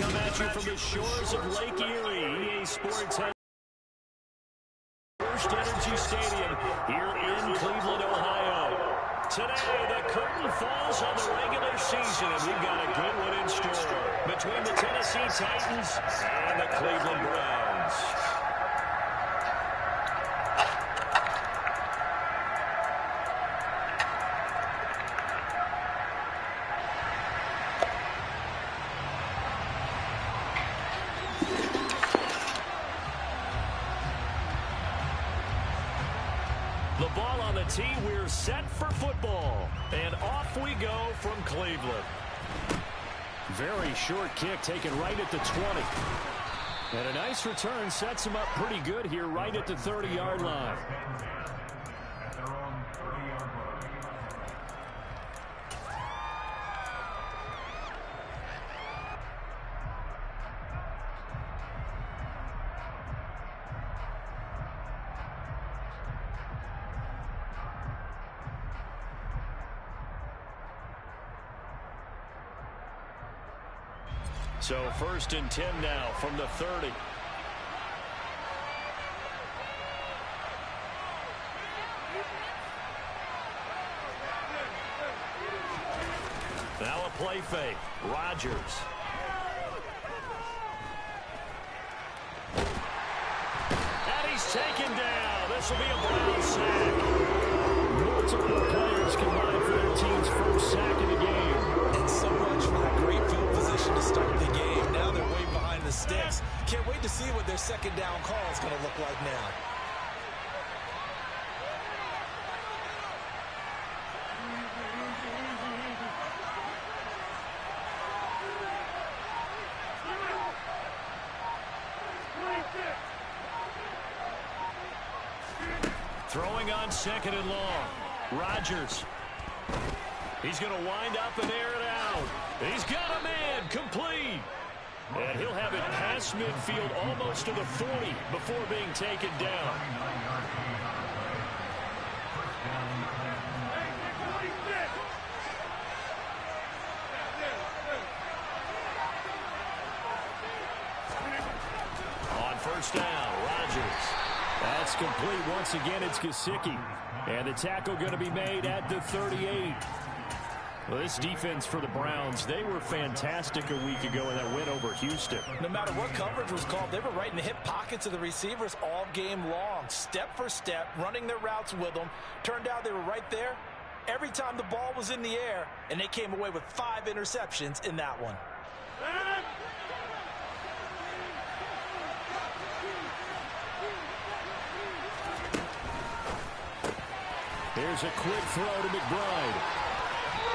come at you from the shores of Lake Erie. EA Sports has First Energy Stadium here in Cleveland, Ohio. Today, the curtain falls on the regular season, and we've got a good one in store between the Tennessee Titans and the Cleveland Browns. The ball on the tee, we're set for football. And off we go from Cleveland. Very short kick taken right at the 20. And a nice return sets him up pretty good here right at the 30-yard line. So 1st and 10 now from the 30. Now a play fake. Rodgers. And he's taken down. This will be a Brown sack. Multiple players combined for their team's first sack of the game. And so much for that great field position to start the game. Now they're way behind the sticks. Can't wait to see what their second down call is going to look like now. Throwing on 2nd and long. Rodgers. He's going to wind up and air it out. He's got a man, complete. And he'll have it past midfield almost to the 40 before being taken down. On 1st down, Rodgers. That's complete. Once again, it's Gesicki. And the tackle going to be made at the 38. Well, this defense for the Browns, they were fantastic a week ago in that win over Houston. No matter what coverage was called, they were right in the hip pockets of the receivers all game long. Step for step, running their routes with them. Turned out they were right there every time the ball was in the air, and they came away with 5 interceptions in that one. Here's a quick throw to McBride.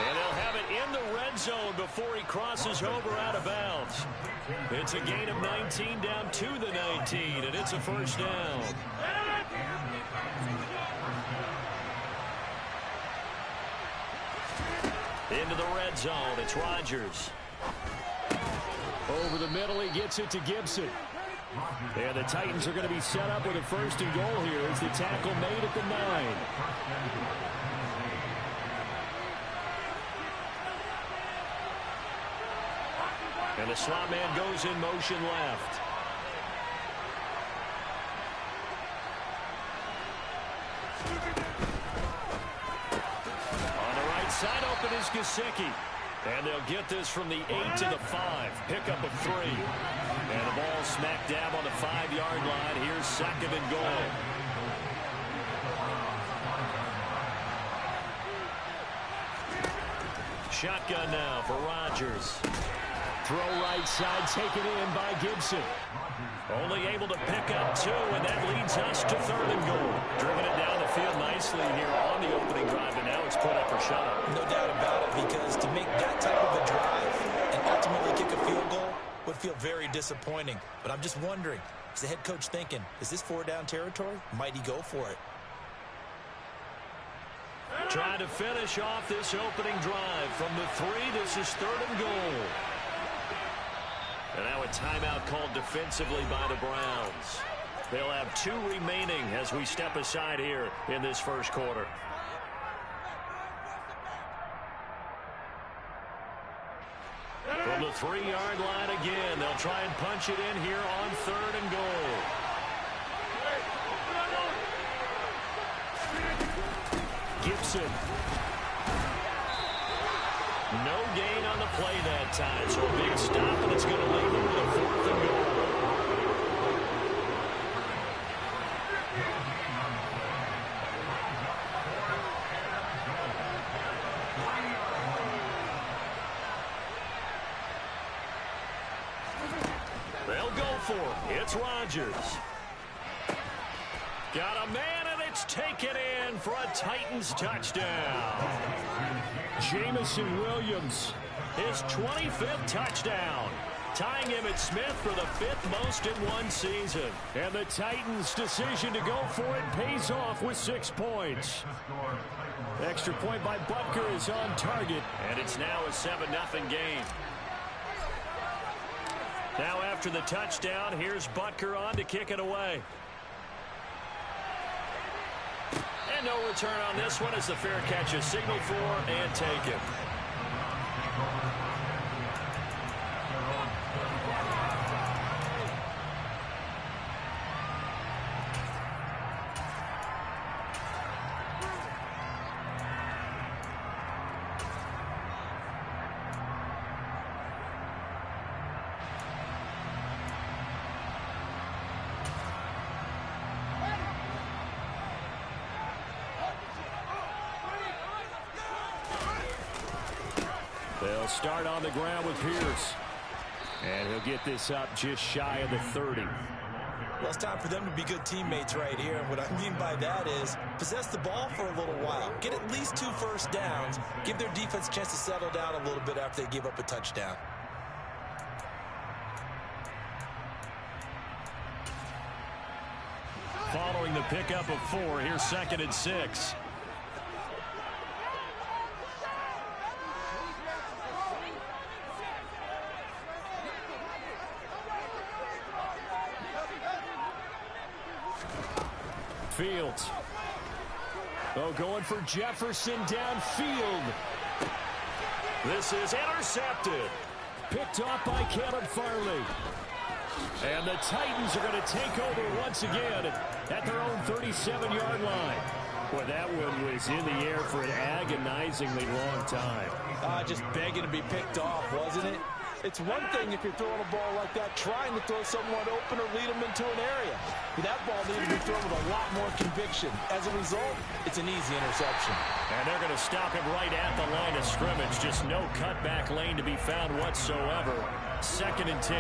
And he'll have it in the red zone before he crosses over out of bounds. It's a gain of 19 down to the 19, and it's a 1st down. Into the red zone, it's Rodgers. Over the middle, he gets it to Gibson. And the Titans are going to be set up with a 1st and goal here as the tackle made at the 9. And the slot man goes in motion left. On the right side, open is Gesicki. And they'll get this from the 8 to the 5. Pickup of 3. And the ball smack dab on the 5-yard line. Here's 2nd and goal. Shotgun now for Rodgers. Throw right side taken in by Gibson. Only able to pick up 2, and that leads us to 3rd and goal. Driven it down the field nicely here on the opening drive, and now it's put up or shut up. No doubt about it, because to make that type of a drive and ultimately kick a field goal would feel very disappointing. But I'm just wondering, is the head coach thinking, is this 4-down territory? Might he go for it? Trying to finish off this opening drive from the 3. This is 3rd and goal. And now a timeout called defensively by the Browns. They'll have 2 remaining as we step aside here in this first quarter. From The 3-yard line again. They'll try and punch it in here on 3rd and goal. Gibson. No gain on the play that time, so a big stop, and it's going to leave them with a 4th and goal. They'll go for it. It's Rodgers. Got a man, and it's taken in for a Titans touchdown. Jamison Williams, his 25th touchdown, tying Emmitt Smith for the 5th most in one season. And the Titans' decision to go for it pays off with 6 points. Extra point by Butker is on target, and it's now a 7-0 game. Now after the touchdown, here's Butker on to kick it away. And no return on this one as the fair catch is signaled for and taken. They'll start on the ground with Pierce. And he'll get this up just shy of the 30. Well, it's time for them to be good teammates right here. What I mean by that is possess the ball for a little while. Get at least 2 first downs. Give their defense a chance to settle down a little bit after they give up a touchdown. Following the pickup of 4, here's 2nd and 6. Fields. Oh, going for Jefferson downfield. This is intercepted. Picked off by Caleb Farley. And the Titans are going to take over once again at their own 37-yard line. Boy, that one was in the air for an agonizingly long time. Just begging to be picked off, wasn't it? It's one thing if you're throwing a ball like that, trying to throw someone open or lead them into an area. But that ball needed to be thrown with a lot more conviction. As a result, it's an easy interception. And they're going to stop him right at the line of scrimmage. Just no cutback lane to be found whatsoever. 2nd and 10.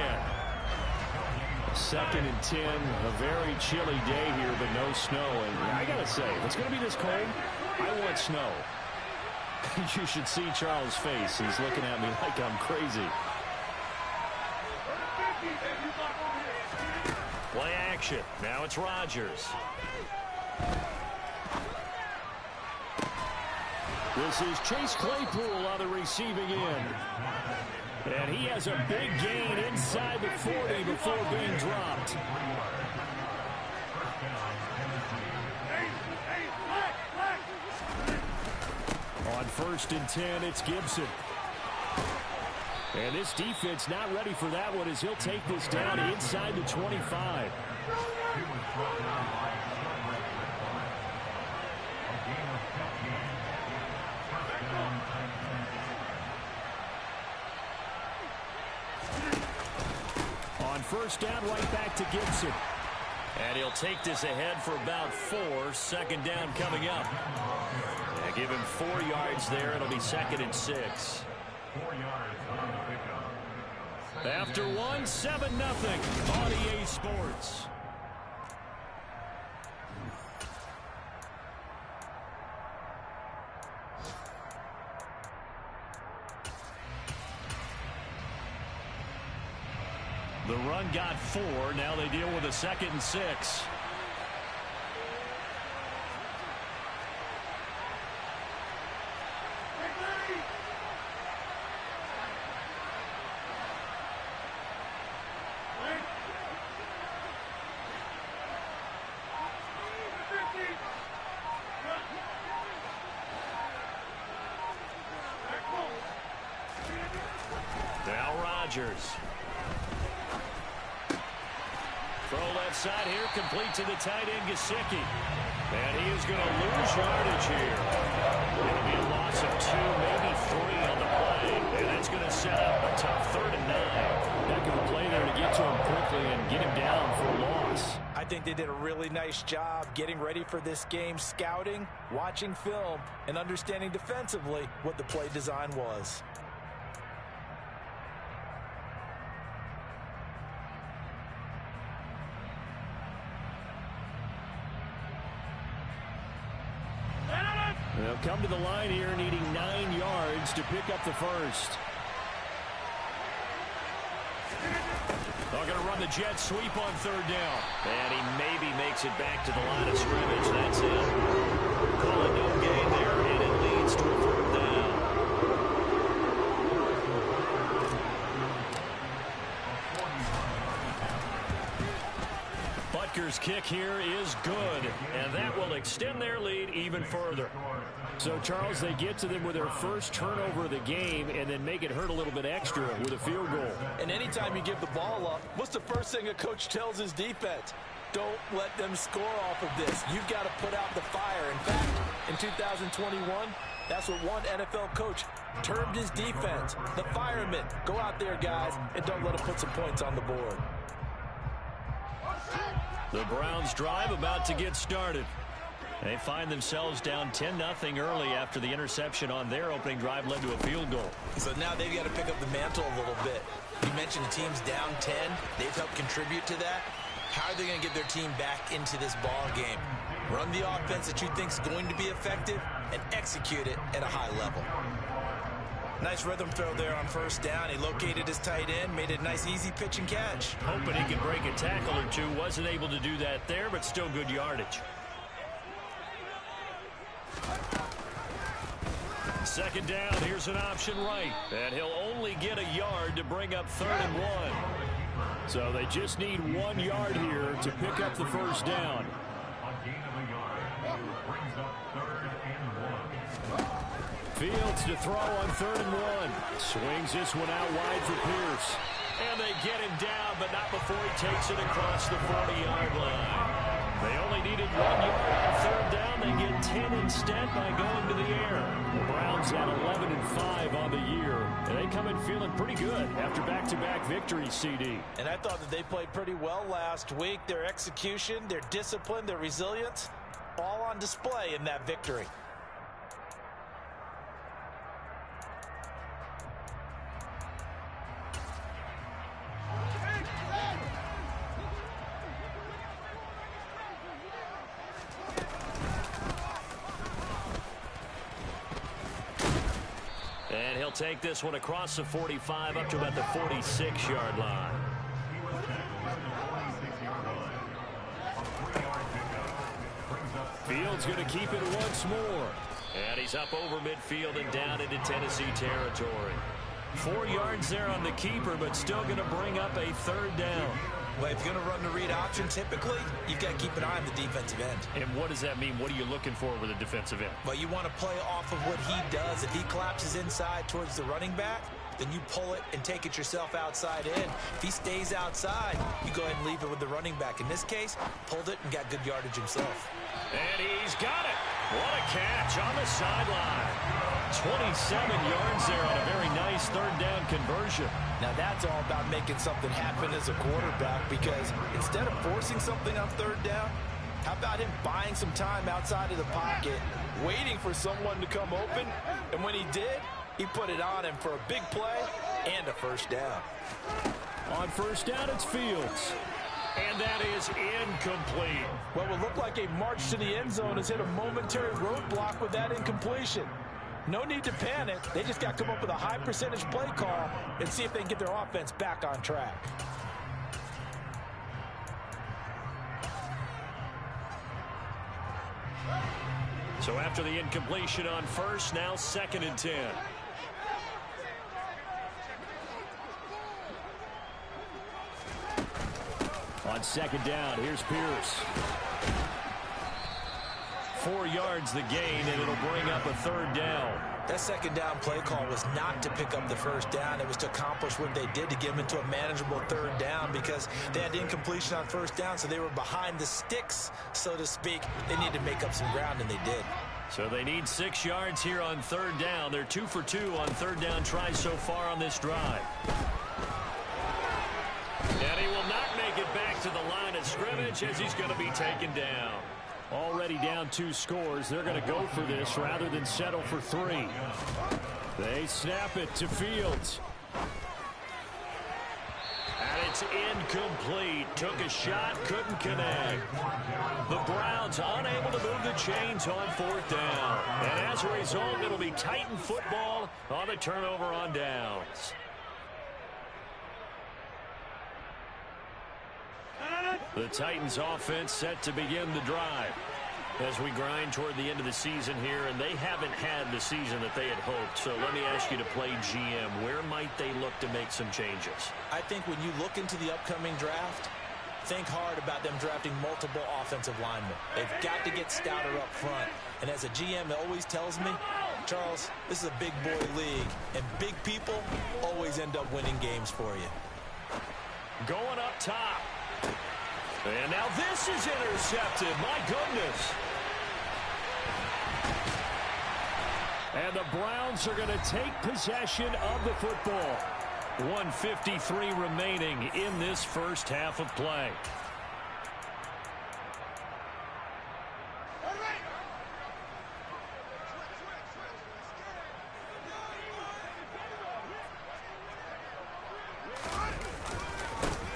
2nd and 10. A very chilly day here, but no snow. And I got to say, if it's going to be this cold, I want snow. You should see Charles' face. He's looking at me like I'm crazy. Play action. Now it's Rodgers. This is Chase Claypool on the receiving end. And he has a big gain inside the 40 before being dropped. On 1st and 10, it's Gibson. And this defense not ready for that one as he'll take this down inside the 25. On 1st down, right back to Gibson. And he'll take this ahead for about 4. 2nd down coming up. And give him 4 yards there. It'll be 2nd and 6. 4 yards on the pickup. After 1, 7-0 on EA Sports. The run got 4. Now they deal with a 2nd and 6. Now Rodgers. Throw left side here, complete to the tight end, Gesicki. And he is going to lose yardage here. It'll be a loss of 2, maybe 3 on the play. And that's going to set up a tough 3rd and 9. Heck of a play there to get to him quickly and get him down for a loss. I think they did a really nice job getting ready for this game, scouting, watching film, and understanding defensively what the play design was. They'll come to the line here needing 9 yards to pick up the first. They're going to run the jet sweep on 3rd down. And he maybe makes it back to the line of scrimmage. That's it. Call it no gain there, and it leads to a 3rd down. Butker's kick here is good, and that will extend their lead even further. So, Charles, they get to them with their first turnover of the game and then make it hurt a little bit extra with a field goal. And anytime you give the ball up, what's the first thing a coach tells his defense? Don't let them score off of this. You've got to put out the fire. In fact, in 2021, that's what one NFL coach termed his defense. The firemen. Go out there, guys, and don't let them put some points on the board. The Browns drive about to get started. They find themselves down 10-0 early after the interception on their opening drive led to a field goal. So now they've got to pick up the mantle a little bit. You mentioned the team's down 10. They've helped contribute to that. How are they going to get their team back into this ball game? Run the offense that you think is going to be effective and execute it at a high level. Nice rhythm throw there on 1st down. He located his tight end, made a nice easy pitch and catch. Hoping he could break a tackle or two. Wasn't able to do that there, but still good yardage. 2nd down, here's an option right. And he'll only get a yard to bring up 3rd and 1. So they just need 1 yard here to pick up the 1st down. Fields to throw on 3rd and 1. Swings this one out wide for Pierce. And they get him down, but not before he takes it across the 40-yard line. They only needed 1 yard on 3rd down. They get 10 instead by going to the air. The Browns at 11-5 on the year. And they come in feeling pretty good after back-to-back victories, CD. And I thought that they played pretty well last week. Their execution, their discipline, their resilience, all on display in that victory. And he'll take this one across the 45 up to about the 46-yard line. Fields going to keep it once more. And he's up over midfield and down into Tennessee territory. 4 yards there on the keeper, but still going to bring up a 3rd down. Well, if you're going to run the read option, typically, you've got to keep an eye on the defensive end. And what does that mean? What are you looking for with a defensive end? Well, you want to play off of what he does. If he collapses inside towards the running back, then you pull it and take it yourself outside in. If he stays outside, you go ahead and leave it with the running back. In this case, pulled it and got good yardage himself. And he's got it. What a catch on the sideline. 27 yards there on a very nice 3rd down conversion. Now that's all about making something happen as a quarterback, because instead of forcing something on 3rd down, how about him buying some time outside of the pocket, waiting for someone to come open, and when he did, he put it on him for a big play and a 1st down. On 1st down, it's Fields. And that is incomplete. What will look like a march to the end zone has hit a momentary roadblock with that incompletion. No need to panic. They just got to come up with a high percentage play call and see if they can get their offense back on track. So after the incompletion on 1st, now 2nd and 10. On 2nd down, here's Pierce. 4 yards the gain, and it'll bring up a 3rd down. That second down play call was not to pick up the first down. It was to accomplish what they did to get them into a manageable third down because they had incompletion on first down, so they were behind the sticks, so to speak. They needed to make up some ground, and they did. So they need 6 yards here on third down. They're 2 for 2 on third down tries so far on this drive. And he will not make it back to the line of scrimmage as he's going to be taken down. Already down 2 scores. They're going to go for this rather than settle for 3. They snap it to Fields. And it's incomplete. Took a shot, couldn't connect. The Browns unable to move the chains on fourth down. And as a result, it'll be Titan football on the turnover on downs. The Titans offense set to begin the drive as we grind toward the end of the season here, and they haven't had the season that they had hoped. So let me ask you to play GM. Where might they look to make some changes? I think when you look into the upcoming draft, think hard about them drafting multiple offensive linemen. They've got to get stouter up front. And as a GM, it always tells me, Charles, this is a big boy league, and big people always end up winning games for you. Going up top. And now this is intercepted. My goodness. And the Browns are going to take possession of the football. 1:53 remaining in this first half of play.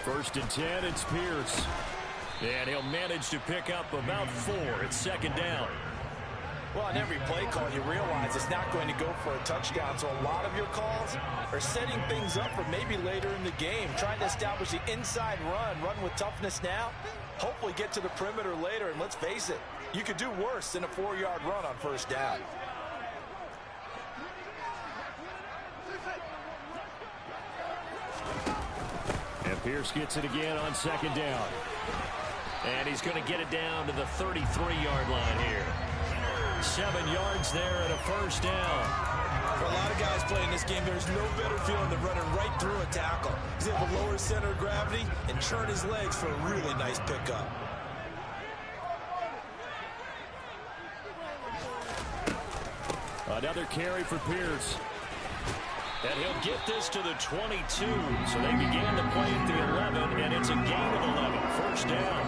First and 10, it's Pierce. And he'll manage to pick up about 4. It's second down. Well, on every play call, you realize it's not going to go for a touchdown. So a lot of your calls are setting things up for maybe later in the game, trying to establish the inside run with toughness now, hopefully get to the perimeter later. And let's face it, you could do worse than a 4-yard run on first down. And Pierce gets it again on second down. And he's going to get it down to the 33-yard line here. 7 yards there and a first down. For a lot of guys playing this game, there's no better feeling than running right through a tackle. He's able to lower center of gravity and churn his legs for a really nice pickup. Another carry for Pierce. And he'll get this to the 22. So they began to play at the 11, and it's a gain of 11. First down.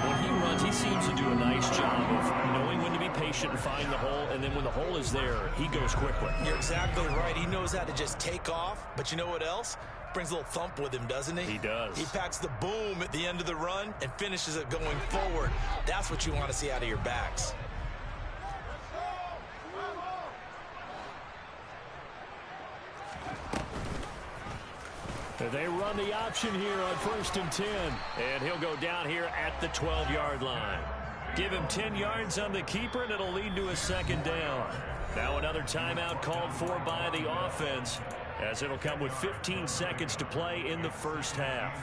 When he runs, he seems to do a nice job of knowing when to be patient and find the hole, and then when the hole is there, he goes quickly. You're exactly right. He knows how to just take off, but you know what else? Brings a little thump with him, doesn't he? He does. He packs the boom at the end of the run and finishes it going forward. That's what you want to see out of your backs. They run the option here on first and 10. And he'll go down here at the 12-yard line. Give him 10 yards on the keeper, and it'll lead to a second down. Now another timeout called for by the offense, as it'll come with 15 seconds to play in the first half.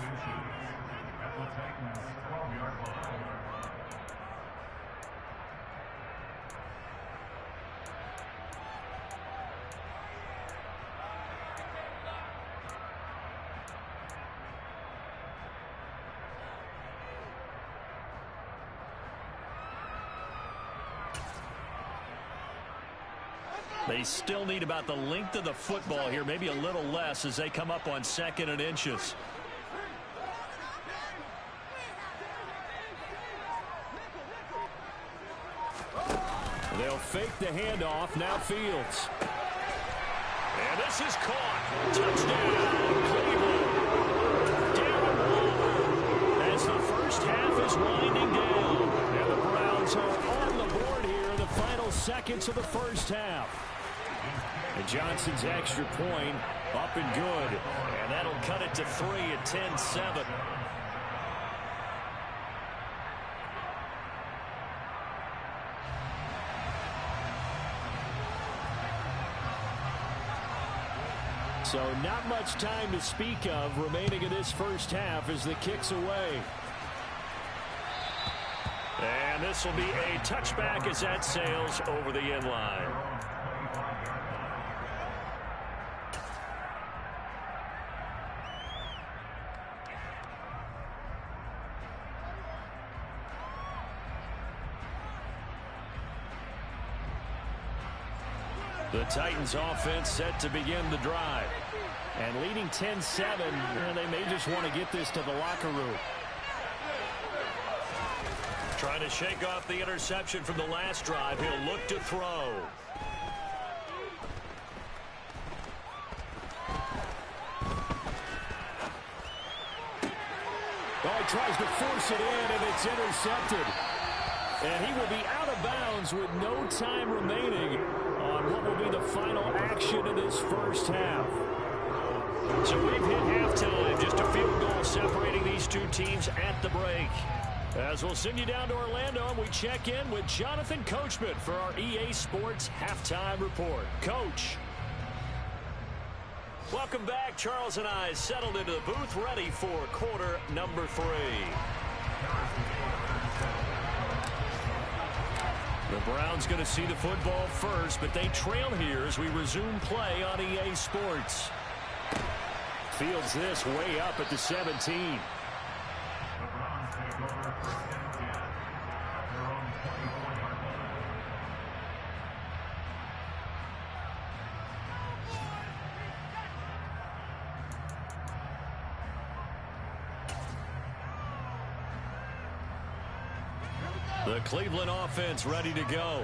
They still need about the length of the football here, maybe a little less as they come up on second and inches. They'll fake the handoff. Now Fields. And this is caught. Touchdown, Cleveland. Down as the first half is winding down. And the Browns are on the board here in the final seconds of the first half. And Johnson's extra point up and good. And that'll cut it to 3 at 10-7. So not much time to speak of remaining in this first half as the kick's away. And this will be a touchback as that sails over the end line. The Titans offense set to begin the drive. And leading 10-7, they may just want to get this to the locker room. Trying to shake off the interception from the last drive. He'll look to throw. Oh, he tries to force it in, and it's intercepted. And he will be out of bounds with no time remaining on what will be the final action of this first half. So we've hit halftime. Just a field goal separating these two teams at the break. As we'll send you down to Orlando, and we check in with Jonathan Coachman for our EA Sports Halftime Report. Coach. Welcome back. Charles and I settled into the booth, ready for quarter number 3. The Browns going to see the football first, but they trail here as we resume play on EA Sports. Fields this way up at the 17. The Cleveland offense ready to go.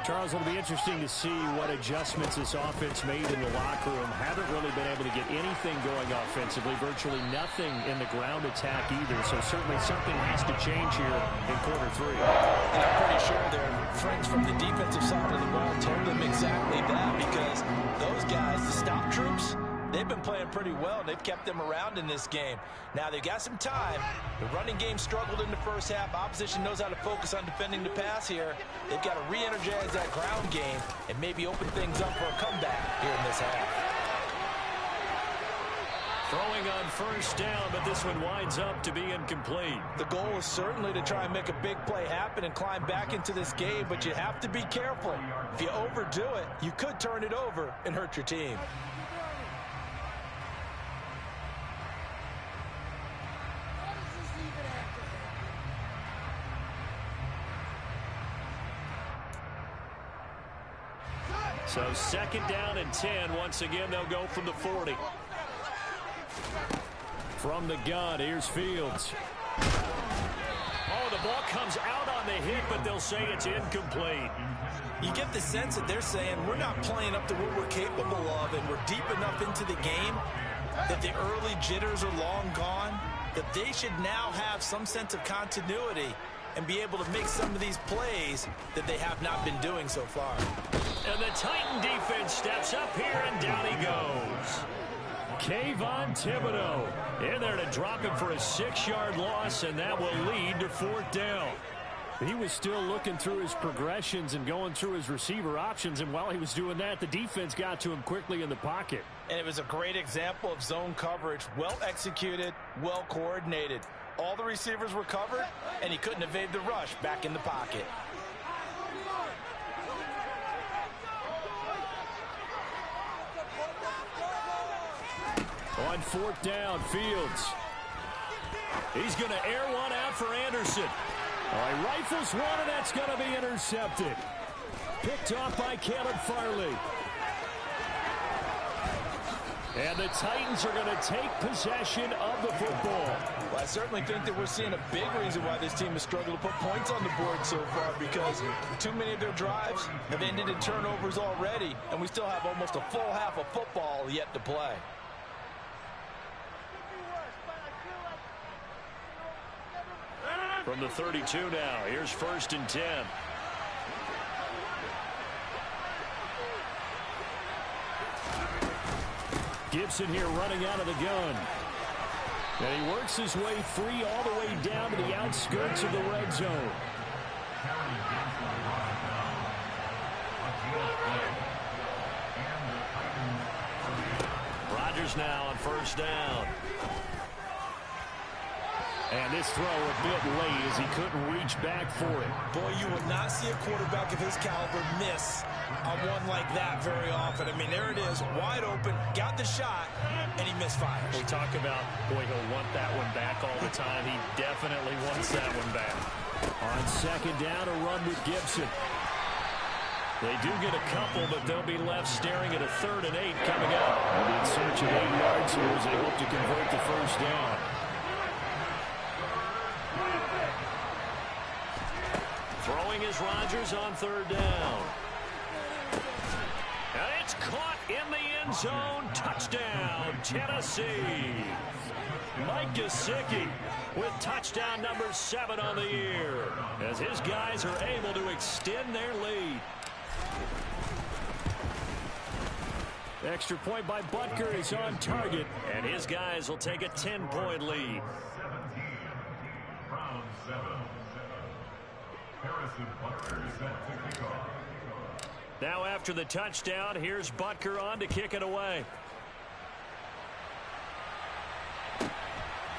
Charles, it'll be interesting to see what adjustments this offense made in the locker room. Haven't really been able to get anything going offensively. Virtually nothing in the ground attack either. So certainly something has to change here in quarter 3. And I'm pretty sure their friends from the defensive side of the ball told them exactly that, because those guys, the stop troops, they've been playing pretty well. They've kept them around in this game. Now, they've got some time. The running game struggled in the first half. Opposition knows how to focus on defending the pass here. They've got to re-energize that ground game and maybe open things up for a comeback here in this half. Throwing on first down, but this one winds up to be incomplete. The goal is certainly to try and make a big play happen and climb back into this game, but you have to be careful. If you overdo it, you could turn it over and hurt your team. So second down and 10. Once again, they'll go from the 40. From the gun, here's Fields. Oh, the ball comes out on the hit, but they'll say it's incomplete. You get the sense that they're saying we're not playing up to what we're capable of, and we're deep enough into the game that the early jitters are long gone, that they should now have some sense of continuity and be able to make some of these plays that they have not been doing so far. And the Titan defense steps up here, and down he goes. Kayvon Thibodeau in there to drop him for a 6-yard loss, and that will lead to 4th down. He was still looking through his progressions and going through his receiver options, and while he was doing that, the defense got to him quickly in the pocket. And it was a great example of zone coverage, well executed, well coordinated. All the receivers were covered, and he couldn't evade the rush back in the pocket. On 4th down, Fields. He's going to air one out for Anderson. He rifles one, and that's going to be intercepted. Picked off by Caleb Farley. And the Titans are going to take possession of the football. Well, I certainly think that we're seeing a big reason why this team has struggled to put points on the board so far, because too many of their drives have ended in turnovers already, and we still have almost a full half of football yet to play. From the 32 now, here's 1st and 10. Gibson here running out of the gun. And he works his way free all the way down to the outskirts of the red zone. Rodgers now on 1st down. And this throw a bit late as he couldn't reach back for it. Boy, you will not see a quarterback of his caliber miss on one like that very often. I mean, there it is, wide open, got the shot, and he misfires. We talk about, boy, he'll want that one back all the time. He definitely wants that one back. On 2nd down, a run with Gibson. They do get a couple, but they'll be left staring at a 3rd and 8 coming up. They'll be in search of 8 yards here as they hope to convert the first down. Throwing is Rodgers on 3rd down. And it's caught in the end zone. Touchdown, Tennessee. Mike Gesicki with touchdown number 7 on the year as his guys are able to extend their lead. Extra point by Butker is on target, and his guys will take a 10-point lead. 17, round 7. Harrison Butker is set to kick off. Now after the touchdown, here's Butker on to kick it away.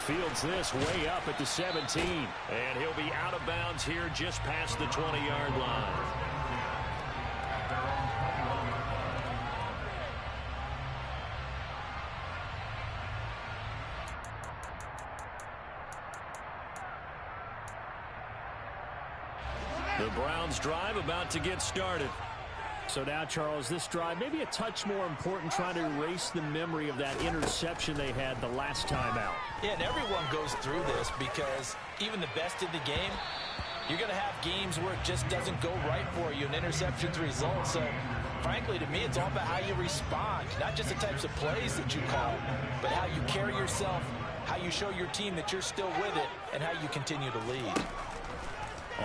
Fields this way up at the 17, and he'll be out of bounds here just past the 20-yard line. The Browns drive about to get started. So now, Charles, this drive maybe a touch more important, trying to erase the memory of that interception they had the last time out. Yeah, and everyone goes through this because even the best in the game, you're going to have games where it just doesn't go right for you and interceptions result. So, frankly, to me, it's all about how you respond, not just the types of plays that you call, but how you carry yourself, how you show your team that you're still with it, and how you continue to lead.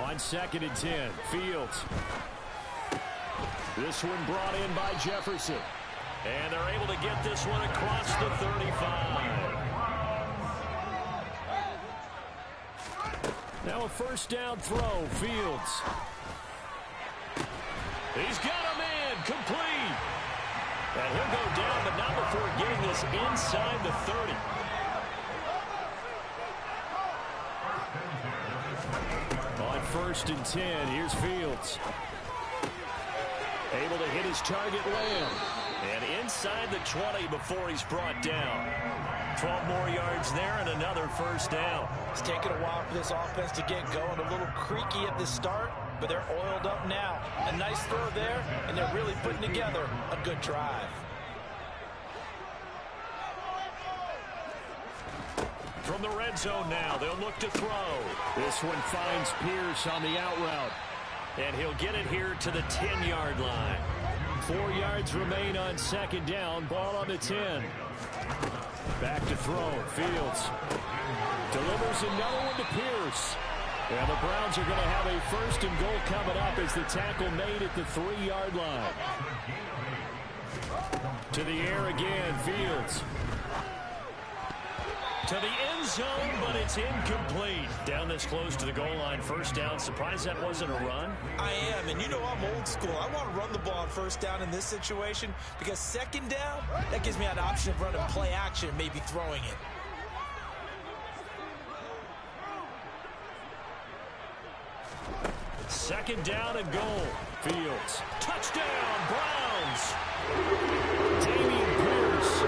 On 2nd and 10, Fields. This one brought in by Jefferson. And they're able to get this one across the 35. Now a 1st down throw, Fields. He's got him in, complete. And he'll go down, but not before getting this inside the 30. On 1st and 10, here's Fields. Able to hit his target, Lamb. And inside the 20 before he's brought down. 12 more yards there and another 1st down. It's taken a while for this offense to get going. A little creaky at the start, but they're oiled up now. A nice throw there, and they're really putting together a good drive. From the red zone now, they'll look to throw. This one finds Pierce on the out route. And he'll get it here to the 10-yard line. 4 yards remain on 2nd down. Ball on the 10. Back to throw. Fields delivers another one to Pierce. And the Browns are going to have a 1st and goal coming up as the tackle made at the 3-yard line. To the air again, Fields. To the end zone, but it's incomplete. Down this close to the goal line, 1st down. Surprised that wasn't a run? I am, and you know I'm old school. I want to run the ball on 1st down in this situation because 2nd down, that gives me an option of running play action, maybe throwing it. Second down and goal. Fields. Touchdown, Browns. Damian Pierce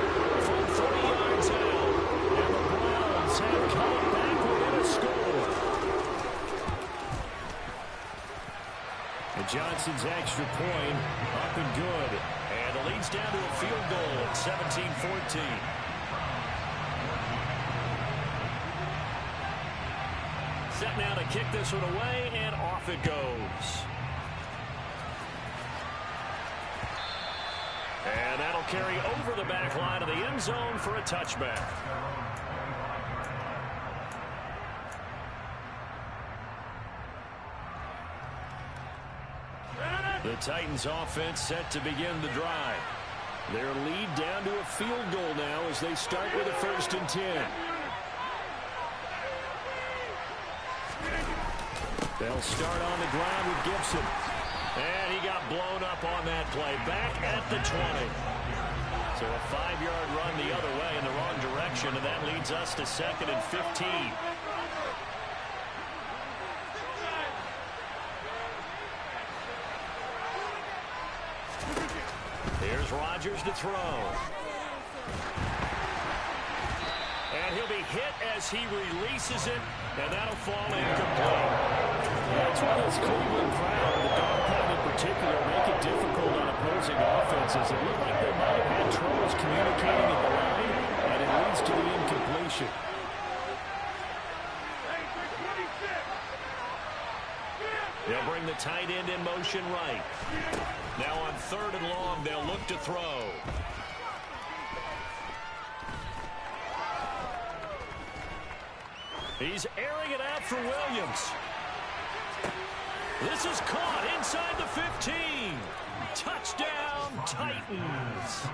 from 3 yards out. And the Browns have come back within a score. And Johnson's extra point up and good. And it leads down to a field goal at 17-14. Set now to kick this one away, and off it goes. And that'll carry over the back line of the end zone for a touchback. The Titans offense set to begin the drive. Their lead down to a field goal now as they start with a 1st and 10. They'll start on the ground with Gibson. And he got blown up on that play. Back at the 20. So a 5-yard run the other way in the wrong direction, and that leads us to 2nd and 15. Here's Rodgers to throw. And he'll be hit as he releases it, and that'll fall incomplete. That's what this Cleveland crowd, the dog pound in particular make it difficult on opposing offenses. It looked like they might have had troubles communicating at the line, and it leads to the incompletion. They'll bring the tight end in motion right. Now on 3rd and long, they'll look to throw. He's airing it out for Williams. This is caught inside the 15. Touchdown, Titans.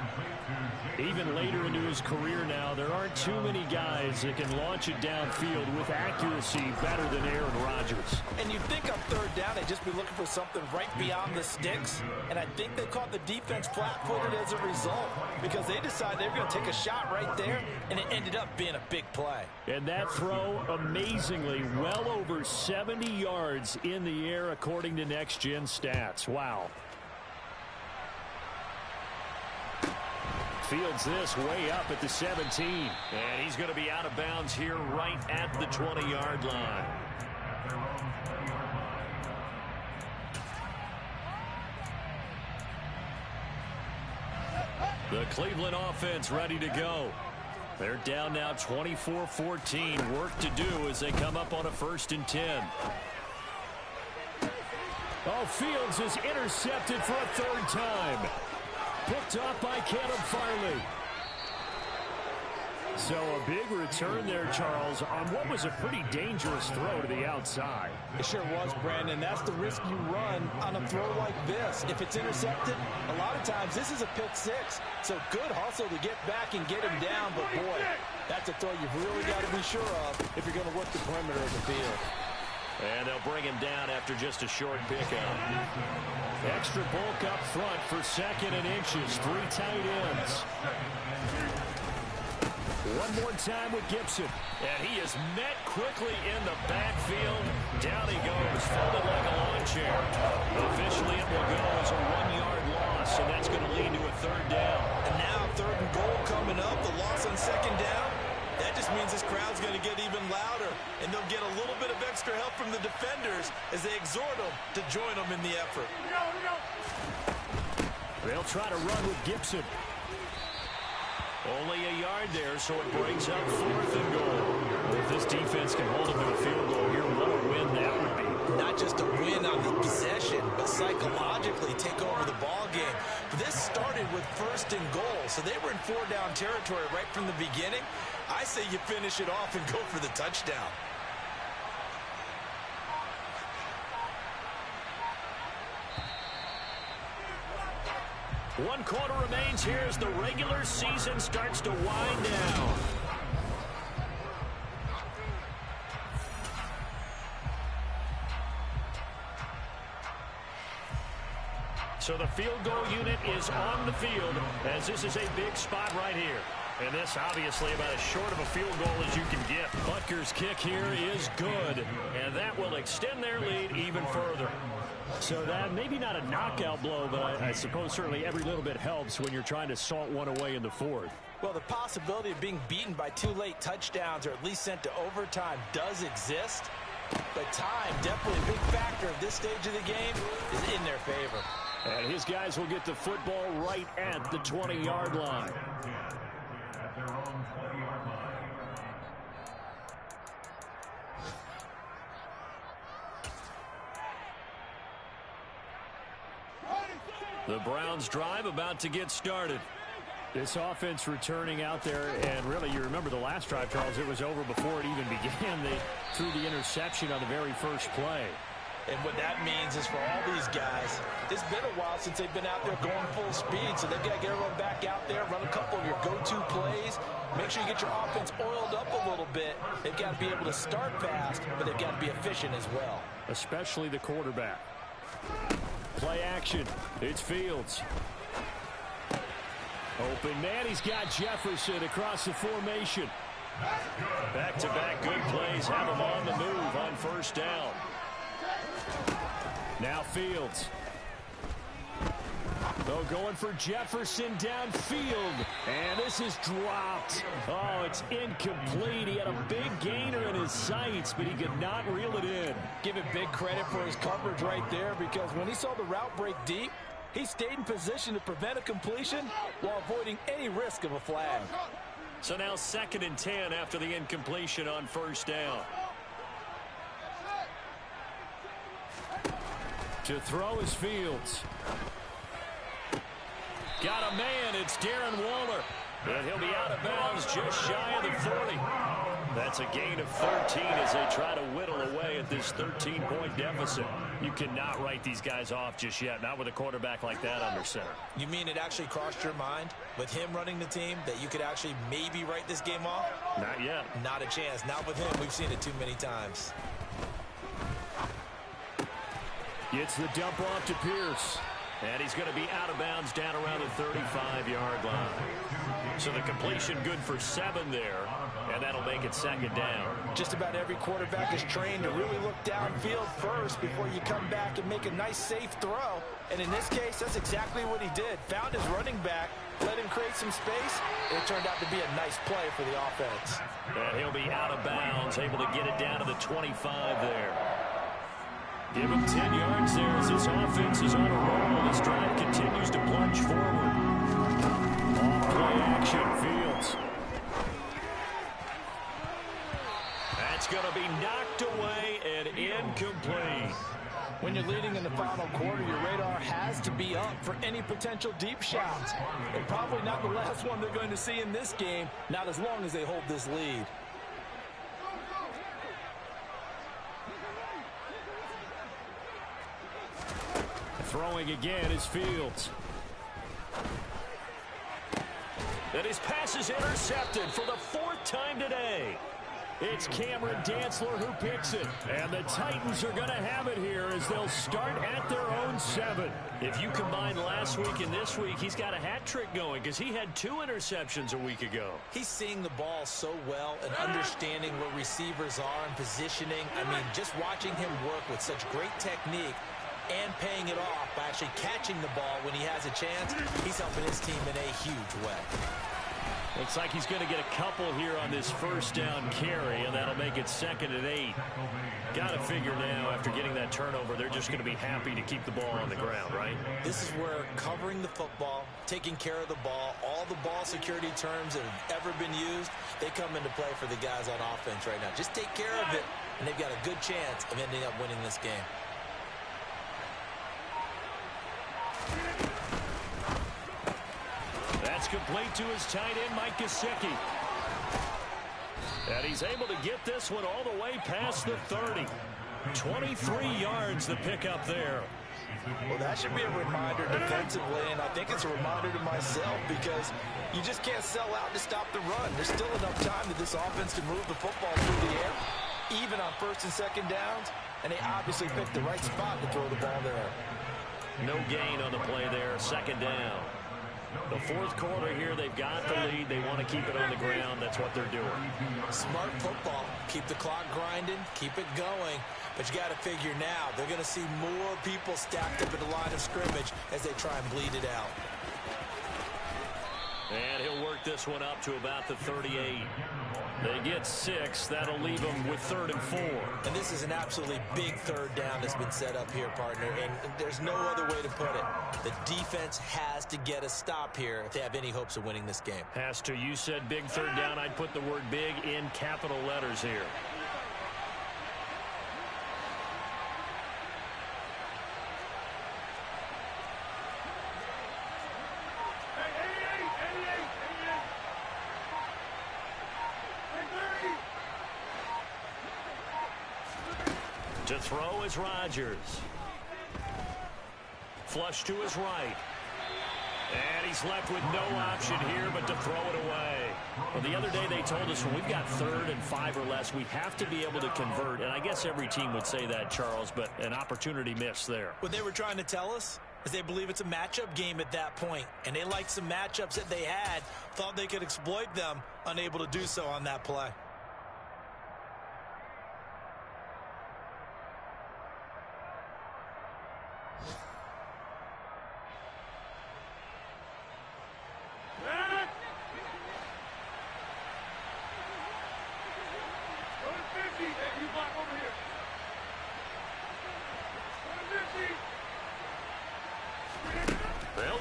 Even later into his career now, there aren't too many guys that can launch it downfield with accuracy better than Aaron Rodgers. And you'd think on 3rd down, they'd just be looking for something right beyond the sticks. And I think they caught the defense flat-footed as a result because they decided they were going to take a shot right there, and it ended up being a big play. And that throw, amazingly, well over 70 yards in the air, according to Next Gen Stats. Wow. Fields this way up at the 17. And he's going to be out of bounds here right at the 20-yard line. The Cleveland offense ready to go. They're down now 24-14. Work to do as they come up on a 1st and 10. Oh, Fields is intercepted for a 3rd time. Picked off by Caleb Farley. So a big return there, Charles, on what was a pretty dangerous throw to the outside. It sure was, Brandon. That's the risk you run on a throw like this. If it's intercepted, a lot of times this is a pick 6. So good hustle to get back and get him down. But, boy, that's a throw you've really got to be sure of if you're going to work the perimeter of the field. And they'll bring him down after just a short pickup. Extra bulk up front for 2nd and inches. 3 tight ends. One more time with Gibson. And he is met quickly in the backfield. Down he goes, folded like a lawn chair. Officially, it will go as a 1-yard loss, and that's going to lead to a 3rd down. And now 3rd and goal coming up. The loss on 2nd down. That just means this crowd's going to get even louder, and they'll get a little bit of extra help from the defenders as they exhort them to join them in the effort. They'll try to run with Gibson. Only a yard there, so it brings up 4th and goal. If this defense can hold them to a field goal here, what a win that would be. Not just a win on the possession, but psychologically take over the ball game. This started with 1st and goal, so they were in 4-down territory right from the beginning. I say you finish it off and go for the touchdown. One quarter remains here as the regular season starts to wind down. So the field goal unit is on the field as this is a big spot right here. And this obviously about as short of a field goal as you can get. Butker's kick here is good, and that will extend their lead even further. So that maybe not a knockout blow, but I suppose certainly every little bit helps when you're trying to salt one away in the 4th. Well, the possibility of being beaten by 2 late touchdowns or at least sent to overtime does exist. But time, definitely a big factor at this stage of the game, is in their favor. And his guys will get the football right at the 20-yard line. At their own 20-yard line. The Browns drive about to get started. This offense returning out there, and really you remember the last drive, Charles, it was over before it even began. They threw the interception on the very first play. And what that means is for all these guys, it's been a while since they've been out there going full speed, so they've got to get everyone back out there, run a couple of your go-to plays, make sure you get your offense oiled up a little bit. They've got to be able to start fast, but they've got to be efficient as well. Especially the quarterback. Play action. It's Fields. Open man. He's got Jefferson across the formation. Back-to-back good plays have him on the move on 1st down. Now Fields. Oh, going for Jefferson downfield. And this is dropped. Oh, it's incomplete. He had a big gainer in his sights, but he could not reel it in. Give him big credit for his coverage right there, because when he saw the route break deep, he stayed in position to prevent a completion while avoiding any risk of a flag. So now 2nd and 10 after the incompletion on 1st down. To throw is Fields. Got a man. It's Darren Waller. And he'll be out of bounds just shy of the 40. That's a gain of 13 as they try to whittle away at this 13-point deficit. You cannot write these guys off just yet, not with a quarterback like that under center. You mean it actually crossed your mind with him running the team that you could actually maybe write this game off? Not yet. Not a chance. Not with him. We've seen it too many times. Gets the dump off to Pierce. And he's going to be out of bounds down around the 35-yard line. So the completion good for 7 there, and that'll make it 2nd down. Just about every quarterback is trained to really look downfield first before you come back and make a nice, safe throw. And in this case, that's exactly what he did. Found his running back, let him create some space, and it turned out to be a nice play for the offense. And he'll be out of bounds, able to get it down to the 25 there. Give him 10 yards there as this offense is on a roll. This drive continues to plunge forward. Off-play action, Fields. That's going to be knocked away and incomplete. When you're leading in the final quarter, your radar has to be up for any potential deep shots. And probably not the last one they're going to see in this game, not as long as they hold this lead. Throwing again is Fields. And his pass is intercepted for the 4th time today. It's Cameron Dantzler who picks it. And the Titans are going to have it here as they'll start at their own 7. If you combine last week and this week, he's got a hat trick going because he had 2 interceptions a week ago. He's seeing the ball so well and understanding where receivers are and positioning. I mean, just watching him work with such great technique and paying it off by actually catching the ball when he has a chance, he's helping his team in a huge way. Looks like he's going to get a couple here on this 1st down carry, and that'll make it 2nd and 8. Got to figure now, after getting that turnover, they're just going to be happy to keep the ball on the ground, right? This is where covering the football, taking care of the ball, all the ball security terms that have ever been used, they come into play for the guys on offense right now. Just take care of it, and they've got a good chance of ending up winning this game. That's complete to his tight end, Mike Gesicki. And he's able to get this one all the way past the 30. 23 yards the pickup there. Well, that should be a reminder defensively, and I think it's a reminder to myself because you just can't sell out to stop the run. There's still enough time that this offense can move the football through the air, even on 1st and 2nd downs, and they obviously picked the right spot to throw the ball there. No gain on the play there, 2nd down. The 4th quarter here, they've got the lead. They want to keep it on the ground. That's what they're doing. Smart football. Keep the clock grinding. Keep it going. But you got to figure now, they're going to see more people stacked up at the line of scrimmage as they try and bleed it out. And he'll work this one up to about the 38. They get 6. That'll leave them with 3rd and 4. And this is an absolutely big 3rd down that's been set up here, partner. And there's no other way to put it. The defense has to get a stop here if they have any hopes of winning this game. Has to. You said big 3rd down. I'd put the word big in capital letters here. To throw is Rodgers. Flush to his right. And he's left with no option here but to throw it away. Well, the other day they told us when we've got 3rd and 5 or less, we have to be able to convert. And I guess every team would say that, Charles, but an opportunity missed there. What they were trying to tell us is they believe it's a matchup game at that point. And they liked some matchups that they had, thought they could exploit them, unable to do so on that play.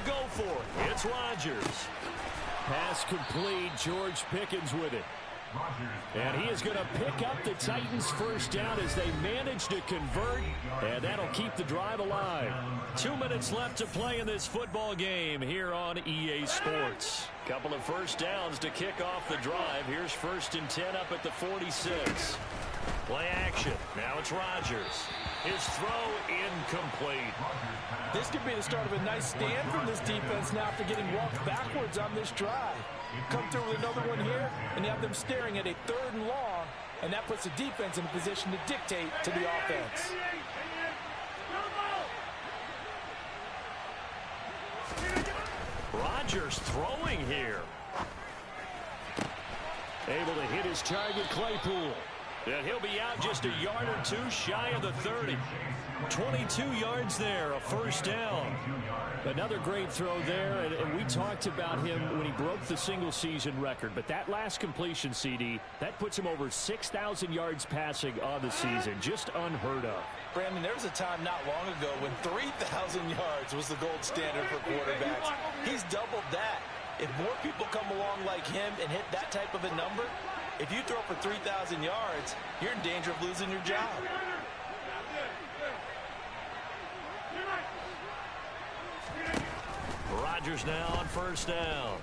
will go for it. It's Rodgers. Pass complete. George Pickens with it. And he is going to pick up the Titans' first down as they manage to convert, and that'll keep the drive alive. 2 minutes left to play in this football game here on EA Sports. Couple of first downs to kick off the drive. Here's 1st and 10 up at the 46. Play action. Now it's Rodgers. His throw incomplete. This could be the start of a nice stand from this defense now after getting walked backwards on this drive. Come through with another one here, and you have them staring at a 3rd and long, and that puts the defense in a position to dictate to the offense. Rodgers throwing here. Able to hit his target, Claypool. And he'll be out just a yard or two shy of the 30. 22 yards there, a first down. Another great throw there, and we talked about him when he broke the single-season record. But that last completion, CD, that puts him over 6,000 yards passing on the season. Just unheard of. Brandon, there was a time not long ago when 3,000 yards was the gold standard for quarterbacks. He's doubled that. If more people come along like him and hit that type of a number, if you throw for 3,000 yards, you're in danger of losing your job. Rodgers now on first down.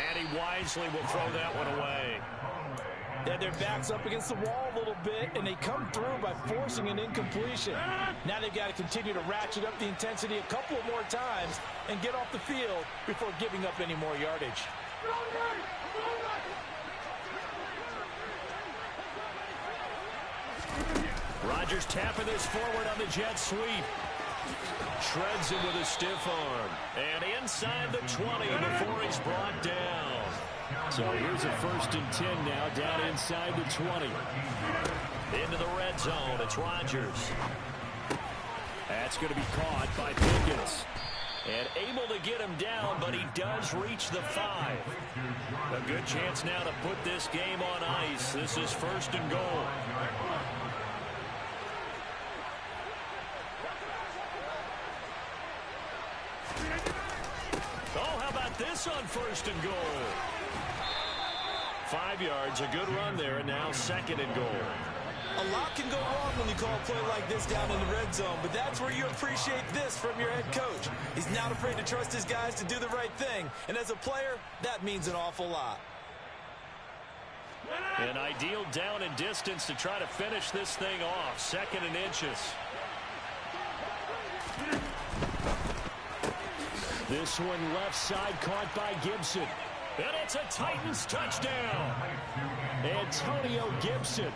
And he wisely will throw that one away. Yeah, their back's up against the wall a little bit, and they come through by forcing an incompletion. Now they've got to continue to ratchet up the intensity a couple of more times and get off the field before giving up any more yardage. Rodgers tapping this forward on the jet sweep. Shreds him with a stiff arm. And inside the 20 before he's brought down. So here's a 1st and 10 now, down inside the 20. Into the red zone, it's Rodgers. That's going to be caught by Pickens. And able to get him down, but he does reach the 5. A good chance now to put this game on ice. This is 1st and goal. Oh, how about this on 1st and goal? 5 yards, a good run there, and now 2nd and goal. A lot can go wrong when you call a play like this down in the red zone, but that's where you appreciate this from your head coach. He's not afraid to trust his guys to do the right thing, and as a player, that means an awful lot. An ideal down and distance to try to finish this thing off. 2nd and inches. This one left side caught by Gibson. And it's a Titans touchdown. Antonio Gibson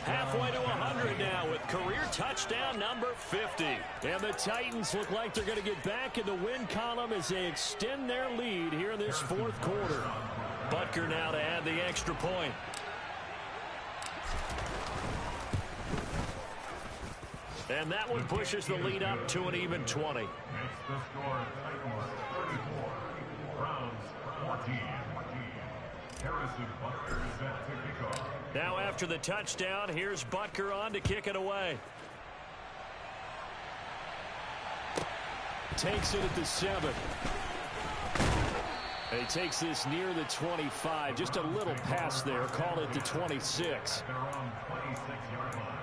halfway to 100 now with career touchdown number 50. And the Titans look like they're going to get back in the win column as they extend their lead here in this 4th quarter. Butker now to add the extra point. And that one pushes the lead up to an even 20. Makes the score Titans 34, Browns 14. Harrison Butker is set to kick off. Now after the touchdown, here's Butker on to kick it away. Takes it at the 7. And he takes this near the 25. Just a little pass there. Call it the 26. Their own 26-yard line.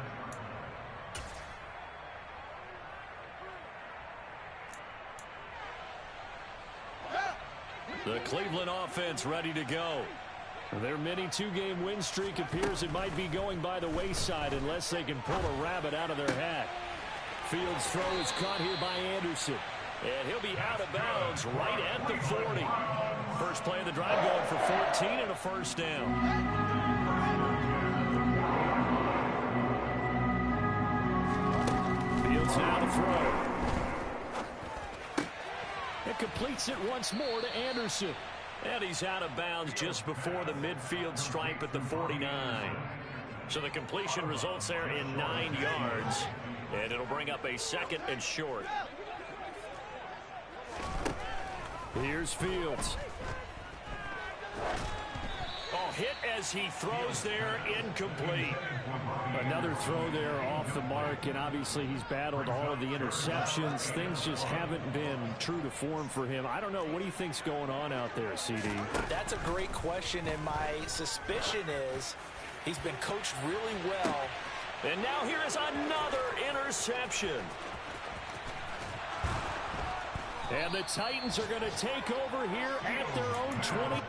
The Cleveland offense ready to go. Their mini 2-game win streak appears it might be going by the wayside unless they can pull a rabbit out of their hat. Fields' throw is caught here by Anderson. And he'll be out of bounds right at the 40. First play of the drive going for 14 and a first down. Fields now to throw. It completes it once more to Anderson. And he's out of bounds just before the midfield stripe at the 49. So the completion results there in 9 yards. And it'll bring up a 2nd and short. Here's Fields. Oh, hit as he throws there, incomplete. Another throw there off the mark, and obviously he's battled all of the interceptions. Things just haven't been true to form for him. I don't know. What do you think's going on out there, CD? That's a great question, and my suspicion is he's been coached really well. And now here is another interception. And the Titans are going to take over here at their own 20.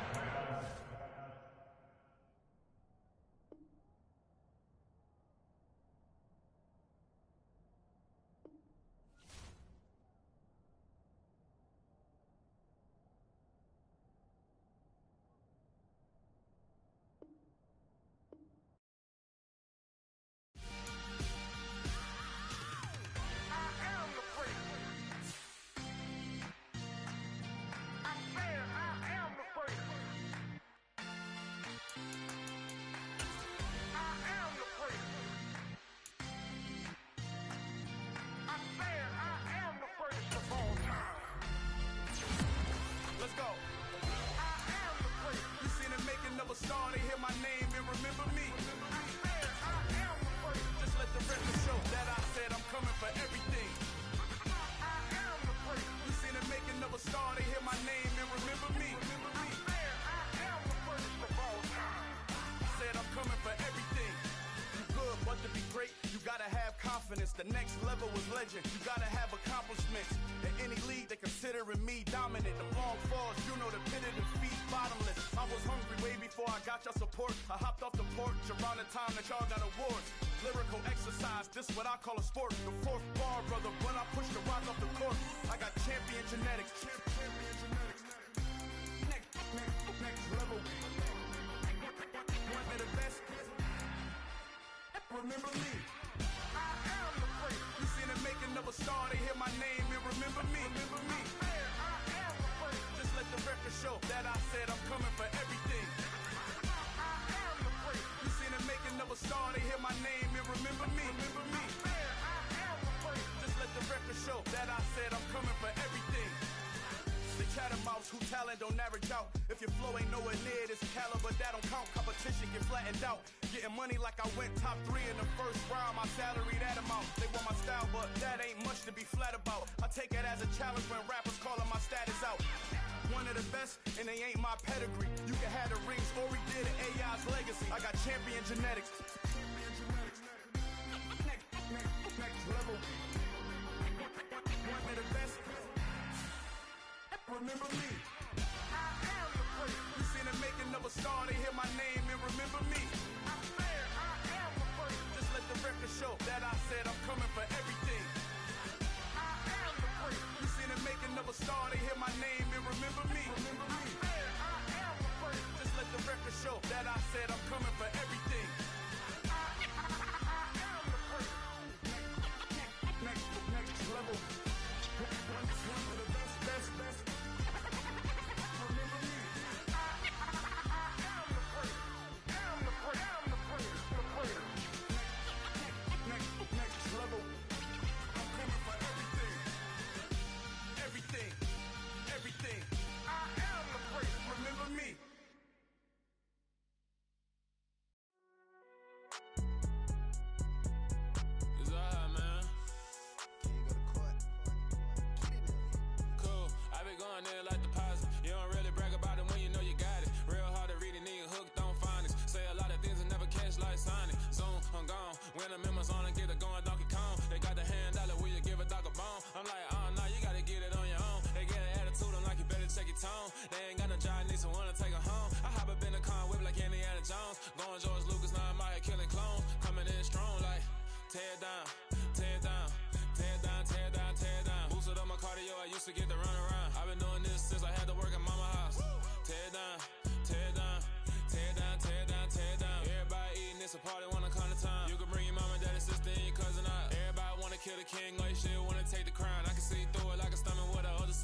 The next level was legend. You gotta have accomplishments. In any league, they considering me dominant. The long falls, you know the pit of defeat, bottomless. I was hungry way before I got your support. I hopped off the porch around the time that y'all got awards. Lyrical exercise, this what I call a sport. The fourth bar, brother, when I push the rock off the court. I got champion genetics. Next level. One of the best. Remember me. Of a star, they hear my name and remember me. Just let the record show that I said I'm coming for everything. You seen the making of a star, they hear my name and remember me. Just let the record show that I said I'm coming for everything. The catamounts who talent don't average out. If your flow ain't nowhere near this caliber, that don't count. Competition get flattened out. Getting money like I went top 3 in the first round. My salary that amount. They want my style, but that ain't much to be flat about. I take it as a challenge when rappers calling my status out. One of the best, and they ain't my pedigree. You can have the rings, or we did it, AI's legacy. I got champion genetics. Next level. One of the best. Remember me. You seen the making of a star, they hear my name and remember me. Just let the record show that I said I'm coming for everything. You seen the making of a star, they hear my name and remember me. Just let the record show that I said I'm coming for everything. Next level. One of the best. Remember me. Next level. I'm coming for everything. Everything. I am the great. Remember me. It's alright, man. Cool. I been going there like deposit. You don't really brag about it when you know you got it. Real hard to read a nigga hooked on phonics. Say a lot of things and never catch like Sonic. Zoom, I'm gone. When the members on and get it going Donkey Kong. They got the hand dollar, will you give a dog a bone? I'm like, oh no, you gotta get it on your own. They get an attitude, I'm like, you better check your tone. They ain't got no job, need someone to take her home. I hop up in the car, whip like Indiana Jones. Going George Lucas, now I'm out here killing clones. Coming in strong like, tear down, tear down, tear down, tear down, tear down. Boosted up my cardio, I used to get to run around. I've been doing this since I had to work